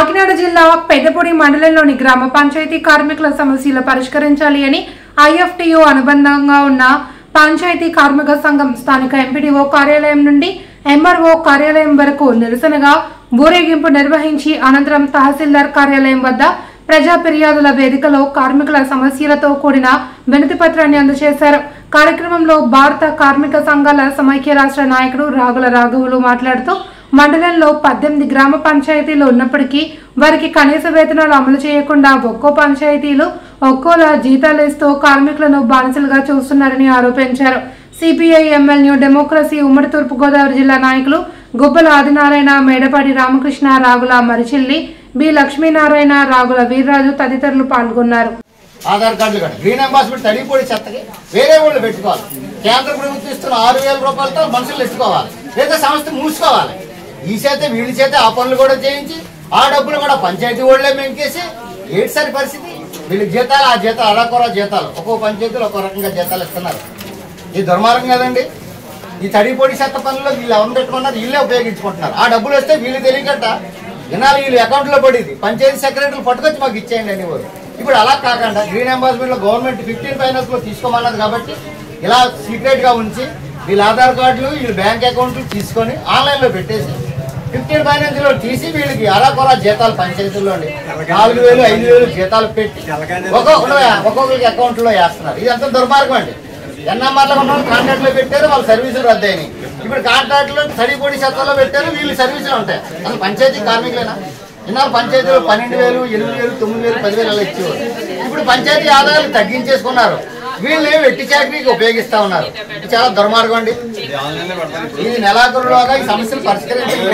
కాకినాడ జిల్లా పెద్దపూడి మండలంలోని గ్రామ పంచాయతీ కార్మికుల సమస్యలు పరిష్కరించాలి అని ఐఎఫ్టియు అనుబంధంగా ఉన్న పంచాయతీ కార్మిక సంఘం స్థానిక ఎంపీడీఓ కార్యాలయం నుండి ఎంఆర్ఓ కార్యాలయం వరకు నిరసనగా ఊరేగింపు నిర్వహించి అనంతరం తహసీల్దార్ కార్యాలయం వద్ద ప్రజా ఫిర్యాదుల వేదికలో కార్మికుల సమస్యలతో కూడిన వినతి పత్రాన్ని అందజేశారు. కార్యక్రమంలో భారత కార్మిక సంఘాల సమైక్య రాష్ట్ర నాయకుడు రాగుల రాఘవులు మాట్లాడుతూ మండలంలో 18 గ్రామ పంచాయతీలు ఉన్నప్పటికీ వారికి కనీస వేతనాలు అమలు చేయకుండా ఒక్కో పంచాయతీలు ఒక్కోలా జీతాలు ఇస్తూ కార్మికులను బానిసలుగా చూస్తున్నారని ఆరోపించారు. సిపిఐ ఎంఎల్ న్యూ డెమోక్రసీ ఉమ్మడి తూర్పుగోదావరి జిల్లా నాయకులు గుబ్బల ఆదినారాయణ, మేడపాటి రామకృష్ణ, రాగుల మరిచిల్లి, బి లక్ష్మీనారాయణ, రాగుల వీర్రాజు తదితరులు పాల్గొన్నారు. ఆధార్ కార్డులు కానీ గ్రీన్ అంబాసిడర్ తడిపోయి చెత్తకి వేరే వాళ్ళు పెట్టుకోవాలి. కేంద్ర ప్రభుత్వం ఇస్తున్న 6,000 రూపాయలతో మనుషులు పెట్టుకోవాలి, లేదా సంస్థ మూసుకోవాలి. ఈ చేత వీళ్ళ చేత ఆ పనులు కూడా చేయించి ఆ డబ్బులు కూడా పంచాయతీ వాళ్ళే మెంకేసి ఏడు సారి పరిస్థితి. వీళ్ళ జీతాలు ఆ జీతాలు అరాకొర జీతాలు ఒక్కో పంచాయతీలు ఒక్కో రకంగా జీతాలు ఇస్తున్నారు. ఇది దుర్మార్గం కదండి. ఈ తడిపొడి చెత్త పనుల్లో వీళ్ళు ఎవరు పెట్టుకున్నారు, వీళ్ళే ఉపయోగించుకుంటున్నారు. ఆ డబ్బులు వస్తే వీళ్ళు తెలియకట వినాలి, వీళ్ళు అకౌంట్లో పడేది పంచాయతీ సెక్రటరీలు పట్టుకొచ్చి మాకు ఇచ్చేయండి అనేవారు. ఇప్పుడు అలా కాకుండా గ్రీన్ అంబాసిడర్ లో గవర్నమెంట్ 15 ఫైనాన్స్ లో తీసుకోమన్నది కాబట్టి ఇలా సీక్రెట్ గా ఉంచి వీళ్ళ ఆధార్ కార్డులు వీళ్ళ బ్యాంక్ అకౌంట్లు తీసుకొని ఆన్లైన్ లో పెట్టేసి 15 ఫైనాన్స్ లో తీసి వీళ్ళకి అరాకొర జీతాలు పంచాయతీల్లో 4,000, 5,000 జీతాలు పెట్టి ఒక్కొక్కరికి అకౌంట్ లో వేస్తున్నారు. ఇది అంత దుర్మార్గం అండి. ఎన్ఎంఆర్లో ఉన్న కాంట్రాక్ట్ లో పెట్టారు, వాళ్ళ సర్వీసులు రద్దయినాయి. ఇప్పుడు కాంట్రాక్ట్ లో తడిపొడి చెత్తలో పెట్టారు, వీళ్ళు సర్వీసులు ఉంటాయి. అసలు పంచాయతీ కార్మికులైనా ఇన్నాళ్ళు పంచాయతీలో 12,000, 8,000, 9,000, 10,000 అలా ఇచ్చేవారు. ఇప్పుడు పంచాయతీ ఆదాయాలు తగ్గించేసుకున్నారు. వీళ్ళు వెట్టి చాకరీకి ఉపయోగిస్తా ఉన్నారు. ఇది చాలా దుర్మార్గం అండి. ఇది నెలాఖరులోగా ఈ సమస్యలు పరిష్కరించాలి.